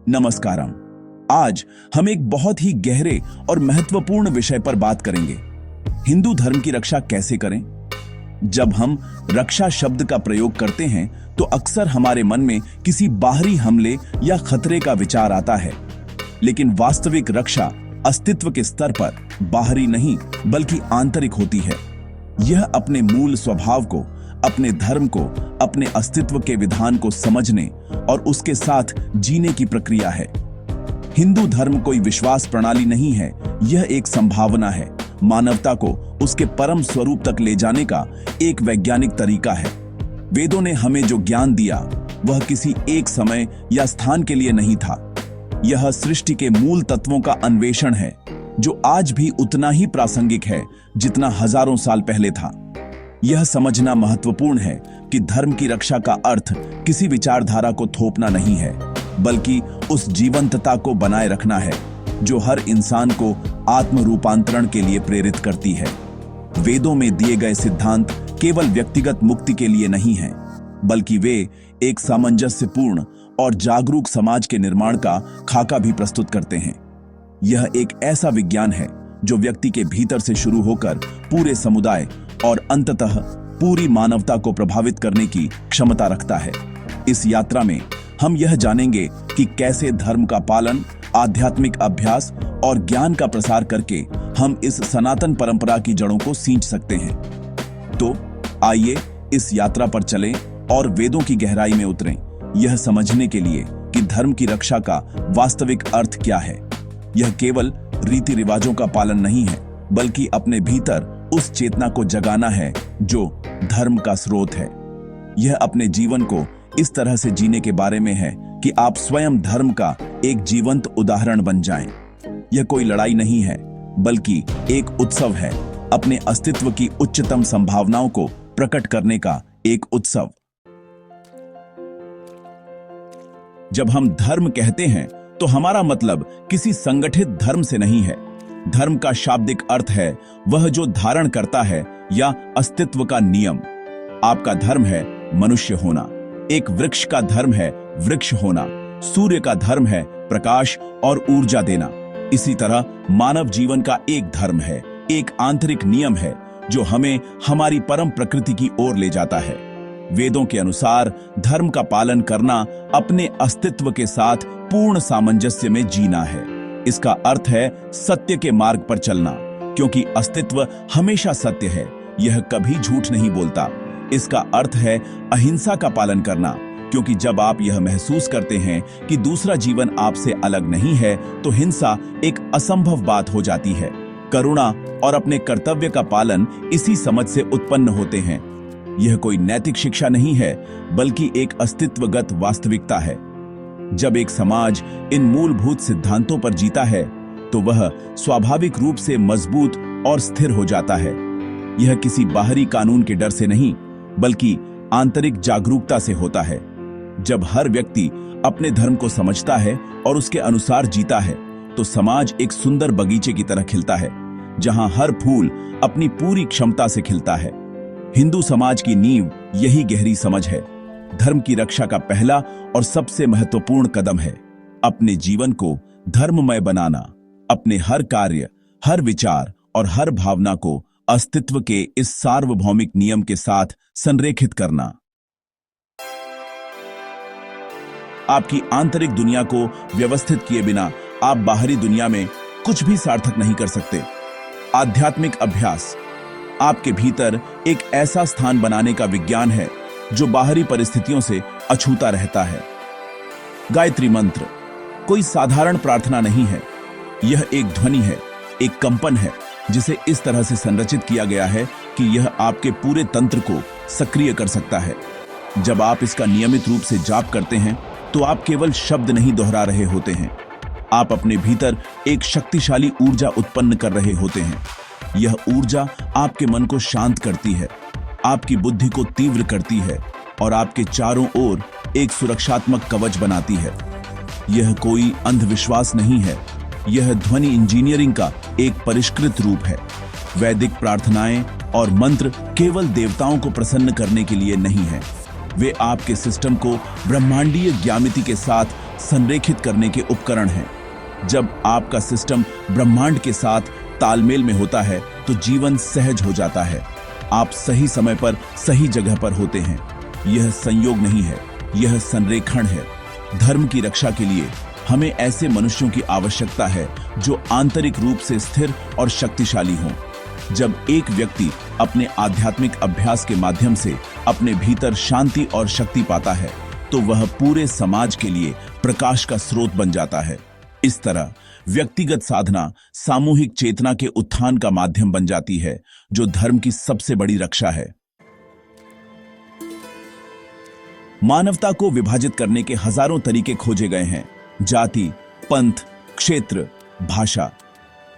नमस्कारम। आज हम एक बहुत ही गहरे और महत्वपूर्ण विषय पर बात करेंगे। हिंदू धर्म की रक्षा कैसे करें। जब हम रक्षा शब्द का प्रयोग करते हैं तो अक्सर हमारे मन में किसी बाहरी हमले या खतरे का विचार आता है, लेकिन वास्तविक रक्षा अस्तित्व के स्तर पर बाहरी नहीं बल्कि आंतरिक होती है। यह अपने मूल स्वभाव को, अपने धर्म को, अपने अस्तित्व के विधान को समझने और उसके साथ जीने की प्रक्रिया है। हिंदू धर्म कोई विश्वास प्रणाली नहीं है, यह एक संभावना है। मानवता को उसके परम स्वरूप तक ले जाने का एक वैज्ञानिक तरीका है। वेदों ने हमें जो ज्ञान दिया वह किसी एक समय या स्थान के लिए नहीं था। यह सृष्टि के मूल तत्वों का अन्वेषण है, जो आज भी उतना ही प्रासंगिक है जितना हजारों साल पहले था। यह समझना महत्वपूर्ण है कि धर्म की रक्षा का अर्थ किसी विचारधारा को थोपना नहीं है, बल्कि उस जीवंतता को बनाए रखना है जो हर इंसान को आत्म रूपांतरण के लिए प्रेरित करती है। वेदों में दिए गए सिद्धांत केवल व्यक्तिगत मुक्ति के लिए नहीं हैं, बल्कि वे एक सामंजस्यपूर्ण और जागरूक समाज के निर्माण का खाका भी प्रस्तुत करते हैं। यह एक ऐसा विज्ञान है जो व्यक्ति के भीतर से शुरू होकर पूरे समुदाय और अंततः पूरी मानवता को प्रभावित करने की क्षमता रखता है। इस यात्रा में हम यह जानेंगे कि कैसे धर्म का पालन, आध्यात्मिक अभ्यास और ज्ञान का प्रसार करके हम इस सनातन परंपरा की जड़ों को सींच सकते हैं। तो आइए इस यात्रा पर चलें और वेदों की गहराई में उतरें, यह समझने के लिए कि धर्म की रक्षा का वास्तविक अर्थ क्या है। यह केवल रीति रिवाजों का पालन नहीं है, बल्कि अपने भीतर उस चेतना को जगाना है जो धर्म का स्रोत है। यह अपने जीवन को इस तरह से जीने के बारे में है कि आप स्वयं धर्म का एक जीवंत उदाहरण बन जाएं। यह कोई लड़ाई नहीं है, बल्कि एक उत्सव है, अपने अस्तित्व की उच्चतम संभावनाओं को प्रकट करने का एक उत्सव। जब हम धर्म कहते हैं तो हमारा मतलब किसी संगठित धर्म से नहीं है। धर्म का शाब्दिक अर्थ है वह जो धारण करता है या अस्तित्व का नियम। आपका धर्म है मनुष्य होना, एक वृक्ष का धर्म है वृक्ष होना, सूर्य का धर्म है प्रकाश और ऊर्जा देना। इसी तरह मानव जीवन का एक धर्म है, एक आंतरिक नियम है जो हमें हमारी परम प्रकृति की ओर ले जाता है। वेदों के अनुसार धर्म का पालन करना अपने अस्तित्व के साथ पूर्ण सामंजस्य में जीना है। इसका अर्थ है सत्य के मार्ग पर चलना, क्योंकि अस्तित्व हमेशा सत्य है, यह कभी झूठ नहीं बोलता। इसका अर्थ है अहिंसा का पालन करना, क्योंकि जब आप यह महसूस करते हैं कि दूसरा जीवन आपसे अलग नहीं है तो हिंसा एक असंभव बात हो जाती है। करुणा और अपने कर्तव्य का पालन इसी समझ से उत्पन्न होते हैं। यह कोई नैतिक शिक्षा नहीं है, बल्कि एक अस्तित्वगत वास्तविकता है। जब एक समाज इन मूलभूत सिद्धांतों पर जीता है तो वह स्वाभाविक रूप से मजबूत और स्थिर हो जाता है। यह किसी बाहरी कानून के डर से नहीं, बल्कि आंतरिक जागरूकता से होता है। जब हर व्यक्ति अपने धर्म को समझता है और उसके अनुसार जीता है तो समाज एक सुंदर बगीचे की तरह खिलता है, जहां हर फूल अपनी पूरी क्षमता से खिलता है। हिंदू समाज की नींव यही गहरी समझ है। धर्म की रक्षा का पहला और सबसे महत्वपूर्ण कदम है अपने जीवन को धर्ममय बनाना, अपने हर कार्य, हर विचार और हर भावना को अस्तित्व के इस सार्वभौमिक नियम के साथ संरेखित करना। आपकी आंतरिक दुनिया को व्यवस्थित किए बिना आप बाहरी दुनिया में कुछ भी सार्थक नहीं कर सकते। आध्यात्मिक अभ्यास आपके भीतर एक ऐसा स्थान बनाने का विज्ञान है जो बाहरी परिस्थितियों से अछूता रहता है। गायत्री मंत्र कोई साधारण प्रार्थना नहीं है, यह एक ध्वनि है, एक कंपन है, जिसे इस तरह से संरचित किया गया है कि यह आपके पूरे तंत्र को सक्रिय कर सकता है। जब आप इसका नियमित रूप से जाप करते हैं तो आप केवल शब्द नहीं दोहरा रहे होते हैं, आप अपने भीतर एक शक्तिशाली ऊर्जा उत्पन्न कर रहे होते हैं। यह ऊर्जा आपके मन को शांत करती है, आपकी बुद्धि को तीव्र करती है और आपके चारों ओर एक सुरक्षात्मक कवच बनाती है। यह कोई अंधविश्वास नहीं है, यह ध्वनि इंजीनियरिंग का एक परिष्कृत रूप है। वैदिक प्रार्थनाएं और मंत्र केवल देवताओं को प्रसन्न करने के लिए नहीं है, वे आपके सिस्टम को ब्रह्मांडीय ज्यामिति के साथ संरेखित करने के उपकरण हैं। जब आपका सिस्टम ब्रह्मांड के साथ तालमेल में होता है तो जीवन सहज हो जाता है। आप सही समय पर सही जगह पर होते हैं। यह संयोग नहीं है, यह संरेखण है। धर्म की रक्षा के लिए हमें ऐसे मनुष्यों की आवश्यकता है जो आंतरिक रूप से स्थिर और शक्तिशाली हों। जब एक व्यक्ति अपने आध्यात्मिक अभ्यास के माध्यम से अपने भीतर शांति और शक्ति पाता है तो वह पूरे समाज के लिए प्रकाश का स्रोत बन जाता है। इस तरह व्यक्तिगत साधना सामूहिक चेतना के उत्थान का माध्यम बन जाती है, जो धर्म की सबसे बड़ी रक्षा है। मानवता को विभाजित करने के हजारों तरीके खोजे गए हैं, जाति, पंथ, क्षेत्र, भाषा,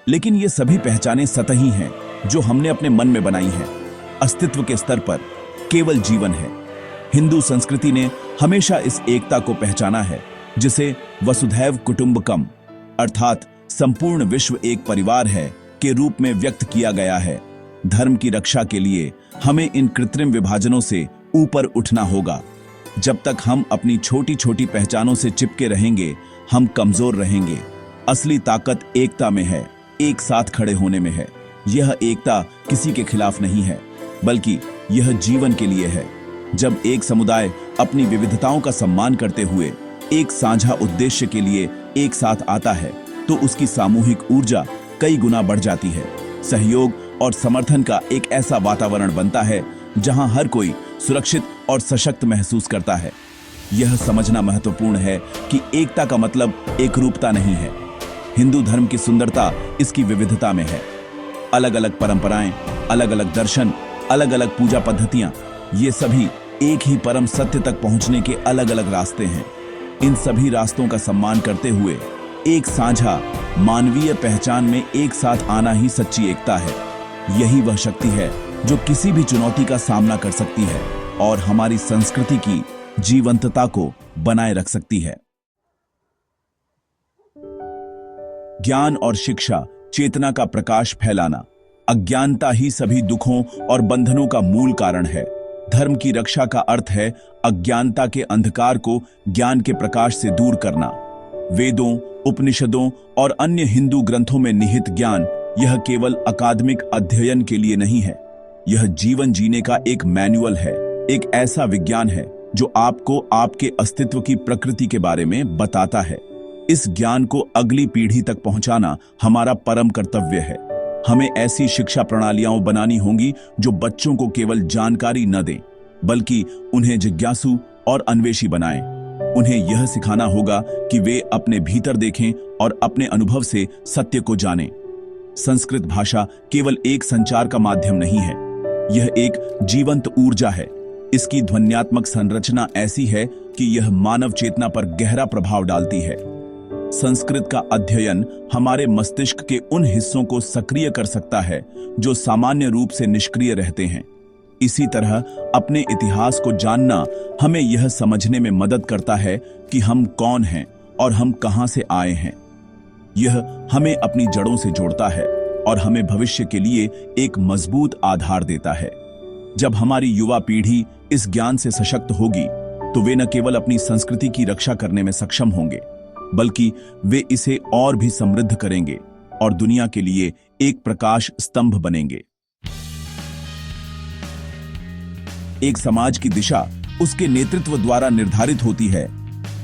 लेकिन ये सभी पहचानें सतही हैं जो हमने अपने मन में बनाई हैं। अस्तित्व के स्तर पर केवल जीवन है। हिंदू संस्कृति ने हमेशा इस एकता को पहचाना है जिसे वसुधैव कुटुंबकम अर्थात संपूर्ण विश्व एक परिवार है के रूप में व्यक्त किया गया है। धर्म की रक्षा के लिए हमें इन कृत्रिम विभाजनों से ऊपर उठना होगा। जब तक हम अपनी छोटी छोटी पहचानों से चिपके रहेंगे, हम कमजोर रहेंगे। असली ताकत एकता में है, एक साथ खड़े होने में है। यह एकता किसी के खिलाफ नहीं है, बल्कि यह जीवन के लिए है। जब एक समुदाय अपनी विविधताओं का सम्मान करते हुए एक साझा उद्देश्य के लिए एक साथ आता है तो उसकी सामूहिक ऊर्जा कई गुना बढ़ जाती है। सहयोग और समर्थन का एक ऐसा वातावरण बनता है जहां हर कोई सुरक्षित और सशक्त महसूस करता है। यह समझना महत्वपूर्ण है कि एकता का मतलब एकरूपता नहीं है। हिंदू धर्म की सुंदरता इसकी विविधता में है। अलग अलग परंपराएं, अलग अलग दर्शन, अलग अलग पूजा पद्धतियां, ये सभी एक ही परम सत्य तक पहुंचने के अलग अलग रास्ते हैं। इन सभी रास्तों का सम्मान करते हुए एक साझा मानवीय पहचान में एक साथ आना ही सच्ची एकता है। यही वह शक्ति है जो किसी भी चुनौती का सामना कर सकती है और हमारी संस्कृति की जीवंतता को बनाए रख सकती है। ज्ञान और शिक्षा चेतना का प्रकाश फैलाना। अज्ञानता ही सभी दुखों और बंधनों का मूल कारण है। धर्म की रक्षा का अर्थ है अज्ञानता के अंधकार को ज्ञान के प्रकाश से दूर करना। वेदों, उपनिषदों और अन्य हिंदू ग्रंथों में निहित ज्ञान यह केवल अकादमिक अध्ययन के लिए नहीं है। यह जीवन जीने का एक मैनुअल है, एक ऐसा विज्ञान है जो आपको आपके अस्तित्व की प्रकृति के बारे में बताता है। इस ज्ञान को अगली पीढ़ी तक पहुंचाना हमारा परम कर्तव्य है। हमें ऐसी शिक्षा प्रणालियां बनानी होंगी जो बच्चों को केवल जानकारी न दें, बल्कि उन्हें जिज्ञासु और अन्वेषी बनाएं। उन्हें यह सिखाना होगा कि वे अपने भीतर देखें और अपने अनुभव से सत्य को जानें। संस्कृत भाषा केवल एक संचार का माध्यम नहीं है, यह एक जीवंत ऊर्जा है। इसकी ध्वन्यात्मक संरचना ऐसी है कि यह मानव चेतना पर गहरा प्रभाव डालती है। संस्कृत का अध्ययन हमारे मस्तिष्क के उन हिस्सों को सक्रिय कर सकता है जो सामान्य रूप से निष्क्रिय रहते हैं। इसी तरह अपने इतिहास को जानना हमें यह समझने में मदद करता है कि हम कौन हैं और हम कहां से आए हैं। यह हमें अपनी जड़ों से जोड़ता है और हमें भविष्य के लिए एक मजबूत आधार देता है। जब हमारी युवा पीढ़ी इस ज्ञान से सशक्त होगी तो वे न केवल अपनी संस्कृति की रक्षा करने में सक्षम होंगे, बल्कि वे इसे और भी समृद्ध करेंगे और दुनिया के लिए एक प्रकाश स्तंभ बनेंगे। एक समाज की दिशा उसके नेतृत्व द्वारा निर्धारित होती है।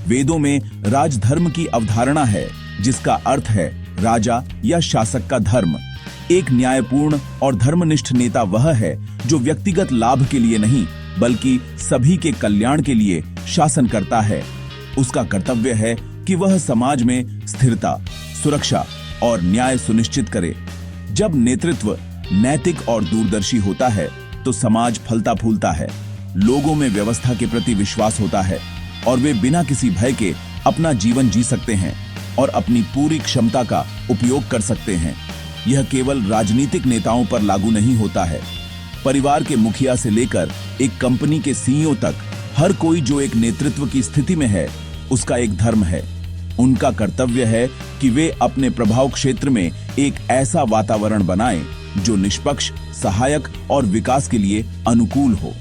वेदों में राजधर्म की अवधारणा है, जिसका अर्थ है राजा या शासक का धर्म। एक न्यायपूर्ण और धर्मनिष्ठ नेता वह है जो व्यक्तिगत लाभ के लिए नहीं, बल्कि सभी के कल्याण के लिए शासन करता है। उसका कर्तव्य है कि वह समाज में स्थिरता, सुरक्षा और न्याय सुनिश्चित करे। जब नेतृत्व नैतिक और दूरदर्शी होता है तो समाज फलता फूलता है, लोगों में व्यवस्था के प्रति विश्वास होता है और वे बिना किसी भय के अपना जीवन जी सकते हैं और अपनी पूरी क्षमता का उपयोग कर सकते हैं। यह केवल राजनीतिक नेताओं पर लागू नहीं होता है। परिवार के मुखिया से लेकर एक कंपनी के सीईओ तक हर कोई जो एक नेतृत्व की स्थिति में है, उसका एक धर्म है। उनका कर्तव्य है कि वे अपने प्रभाव क्षेत्र में एक ऐसा वातावरण बनाएं जो निष्पक्ष, सहायक और विकास के लिए अनुकूल हो।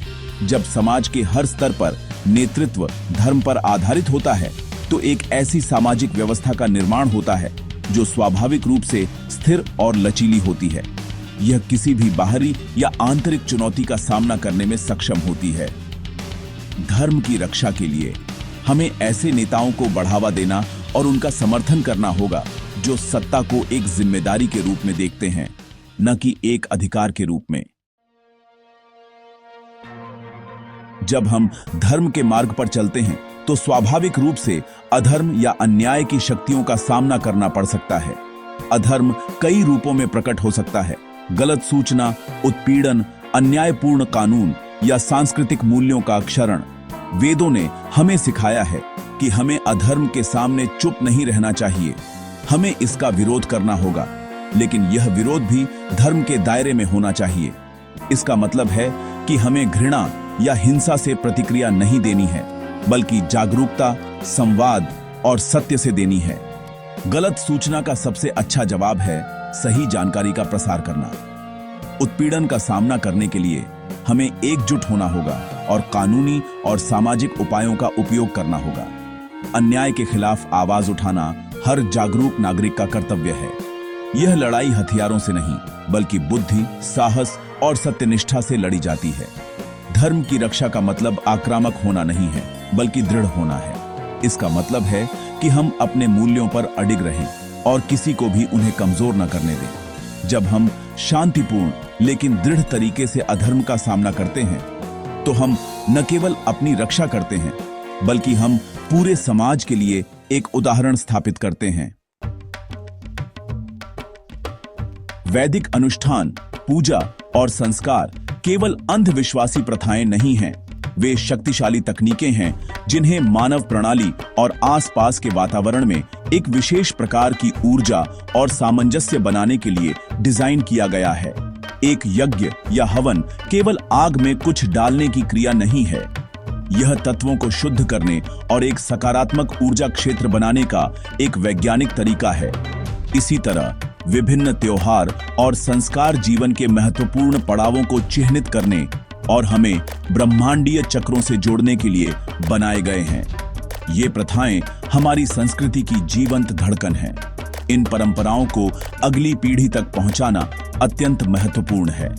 जब समाज के हर स्तर पर नेतृत्व धर्म पर आधारित होता है तो एक ऐसी सामाजिक व्यवस्था का निर्माण होता है जो स्वाभाविक रूप से स्थिर और लचीली होती है। यह किसी भी बाहरी या आंतरिक चुनौती का सामना करने में सक्षम होती है। धर्म की रक्षा के लिए हमें ऐसे नेताओं को बढ़ावा देना और उनका समर्थन करना होगा जो सत्ता को एक जिम्मेदारी के रूप में देखते हैं, न कि एक अधिकार के रूप में। जब हम धर्म के मार्ग पर चलते हैं तो स्वाभाविक रूप से अधर्म या अन्याय की शक्तियों का सामना करना पड़ सकता है। अधर्म कई रूपों में प्रकट हो सकता है। गलत सूचना, उत्पीड़न, अन्यायपूर्ण कानून या सांस्कृतिक मूल्यों का क्षरण। वेदों ने हमें सिखाया है कि हमें अधर्म के सामने चुप नहीं रहना चाहिए, हमें इसका विरोध करना होगा, लेकिन यह विरोध भी धर्म के दायरे में होना चाहिए। इसका मतलब है कि हमें घृणा या हिंसा से प्रतिक्रिया नहीं देनी है, बल्कि जागरूकता, संवाद और सत्य से देनी है। गलत सूचना का सबसे अच्छा जवाब है सही जानकारी का प्रसार करना। उत्पीड़न का सामना करने के लिए हमें एकजुट होना होगा और कानूनी और सामाजिक उपायों का उपयोग करना होगा। अन्याय के खिलाफ आवाज उठाना हर जागरूक नागरिक का कर्तव्य है। यह लड़ाई हथियारों से नहीं, बल्कि बुद्धि, साहस और सत्यनिष्ठा से लड़ी जाती है। धर्म की रक्षा का मतलब आक्रामक होना नहीं है, बल्कि दृढ़ होना है। इसका मतलब है कि हम अपने मूल्यों पर अडिग रहें और किसी को भी उन्हें कमजोर न करने दें। जब हम शांतिपूर्ण लेकिन दृढ़ तरीके से अधर्म का सामना करते हैं, तो हम न केवल अपनी रक्षा करते हैं, बल्कि हम पूरे समाज के लिए एक उदाहरण स्थापित करते हैं। वैदिक अनुष्ठान, पूजा और संस्कार केवल अंधविश्वासी प्रथाएं नहीं हैं, वे शक्तिशाली तकनीकें हैं जिन्हें मानव प्रणाली और आसपास के वातावरण में एक विशेष प्रकार की ऊर्जा और सामंजस्य बनाने के लिए डिजाइन किया गया है। एक यज्ञ या हवन केवल आग में कुछ डालने की क्रिया नहीं है, यह तत्वों को शुद्ध करने और एक सकारात्मक ऊर्जा क्षेत्र बनाने का एक वैज्ञानिक तरीका है। इसी तरह विभिन्न त्योहार और संस्कार जीवन के महत्वपूर्ण पड़ावों को चिह्नित करने और हमें ब्रह्मांडीय चक्रों से जोड़ने के लिए बनाए गए हैं। ये प्रथाएं हमारी संस्कृति की जीवंत धड़कन हैं। इन परंपराओं को अगली पीढ़ी तक पहुंचाना अत्यंत महत्वपूर्ण है,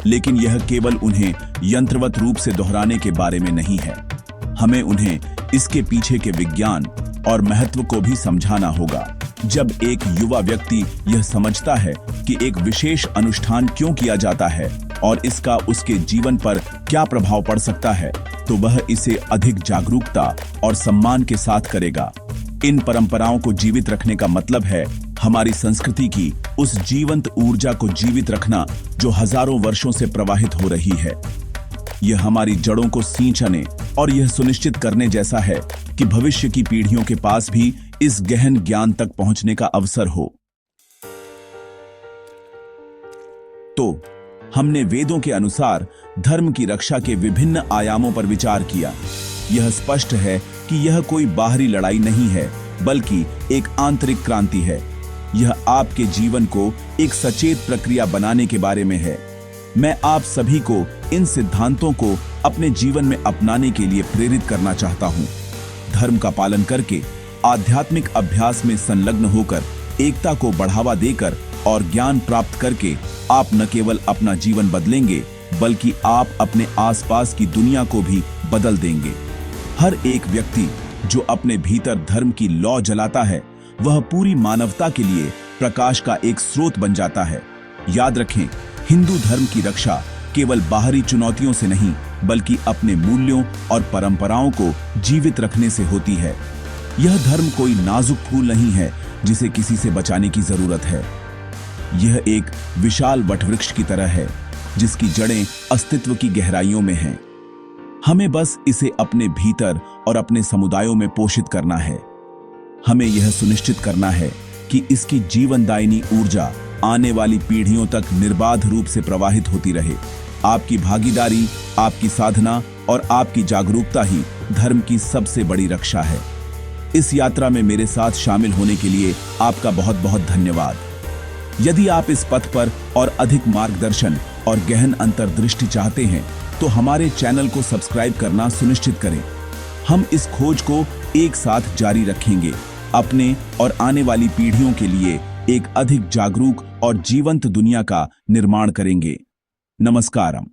लेकिन यह केवल उन्हें यंत्रवत रूप से दोहराने के बारे में नहीं है। हमें उन्हें इसके पीछे के विज्ञान और महत्व को भी समझाना होगा। जब एक युवा व्यक्ति यह समझता है कि एक विशेष अनुष्ठान क्यों किया जाता है और इसका उसके जीवन पर क्या प्रभाव पड़ सकता है, तो वह इसे अधिक जागरूकता और सम्मान के साथ करेगा। इन परंपराओं को जीवित रखने का मतलब है हमारी संस्कृति की उस जीवंत ऊर्जा को जीवित रखना जो हजारों वर्षों से प्रवाहित हो रही है। यह हमारी जड़ों को सींचने और यह सुनिश्चित करने जैसा है कि भविष्य की पीढ़ियों के पास भी इस गहन ज्ञान तक पहुंचने का अवसर हो। तो हमने वेदों के अनुसार धर्म की रक्षा के विभिन्न आयामों पर विचार किया। यह स्पष्ट है कि यह कोई बाहरी लड़ाई नहीं है, बल्कि एक आंतरिक क्रांति है। यह आपके जीवन को एक सचेत प्रक्रिया बनाने के बारे में है। मैं आप सभी को इन सिद्धांतों को अपने जीवन में अपनाने के लिए प्रेरित करना चाहता हूं। धर्म का पालन करके, आध्यात्मिक अभ्यास में संलग्न होकर, एकता को बढ़ावा देकर और ज्ञान प्राप्त करके आप न केवल अपना जीवन बदलेंगे, बल्कि आप अपने आसपास की दुनिया को भी बदल देंगे। हर एक व्यक्ति जो अपने भीतर धर्म की लौ जलाता है, वह पूरी मानवता के लिए प्रकाश का एक स्रोत बन जाता है। याद रखें, हिंदू धर्म की रक्षा केवल बाहरी चुनौतियों से नहीं, बल्कि अपने मूल्यों और परंपराओं को जीवित रखने से होती है। यह धर्म कोई नाजुक फूल नहीं है जिसे किसी से बचाने की जरूरत है। यह एक विशाल वटवृक्ष की तरह है जिसकी जड़ें अस्तित्व की गहराइयों में हैं। हमें बस इसे अपने भीतर और अपने समुदायों में पोषित करना है। हमें यह सुनिश्चित करना है कि इसकी जीवनदायिनी ऊर्जा आने वाली पीढ़ियों तक निर्बाध रूप से प्रवाहित होती रहे। आपकी भागीदारी, आपकी साधना और आपकी जागरूकता ही धर्म की सबसे बड़ी रक्षा है। इस यात्रा में मेरे साथ शामिल होने के लिए आपका बहुत बहुत धन्यवाद। यदि आप इस पथ पर और अधिक मार्गदर्शन और गहन अंतर्दृष्टि चाहते हैं, तो हमारे चैनल को सब्सक्राइब करना सुनिश्चित करें। हम इस खोज को एक साथ जारी रखेंगे, अपने और आने वाली पीढ़ियों के लिए एक अधिक जागरूक और जीवंत दुनिया का निर्माण करेंगे। नमस्कारम।